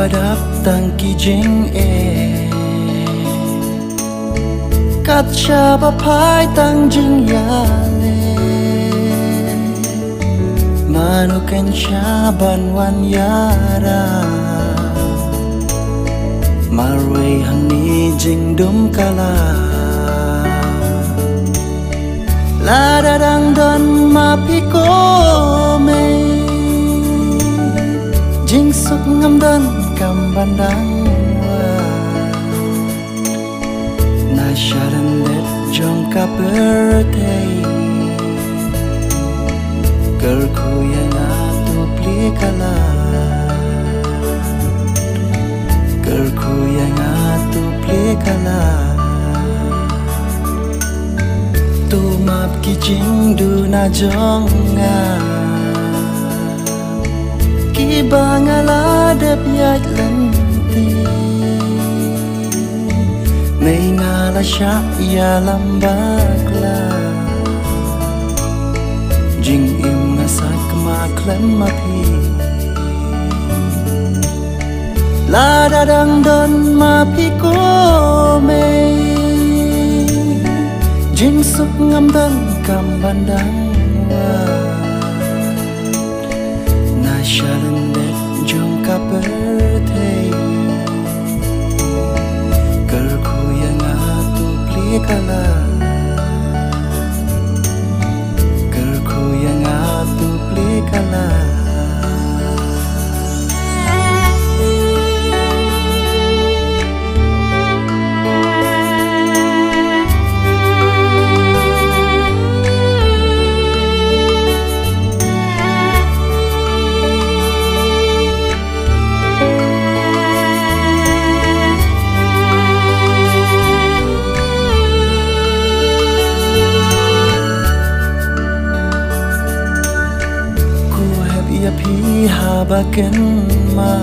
badap tangki jing kat siapa pai tang jing yale manukan syaban wan yara marway hang ni jing dum kala la dadang don ma piko me jing suk ngam dan kam bandang wa na sharan det jong ka birthday girl ku yang atu pli kala girl ku yang atu pli kala tu map ki jing du na jong nga bangala dep yat lanti may ngala siya ya lambakla jing im ngasak kemaklan mapi la dadang don mapi ko may jing suk ngam dan kam bandang sharan det jong ka birthday girl ku yang atu pli kala girl ku yang atu pli kala pi habaken ma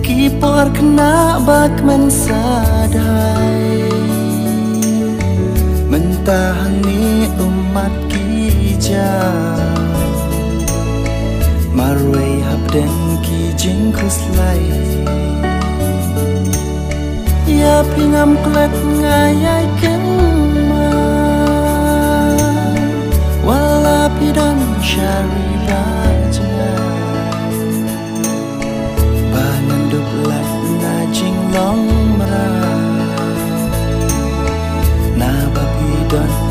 kipor kena bak mensadai mentahani umat kija marway habden ki jingkuslai ya pingam klet ngayai ken dan syari raja bangan duplat na jing long mera na babi don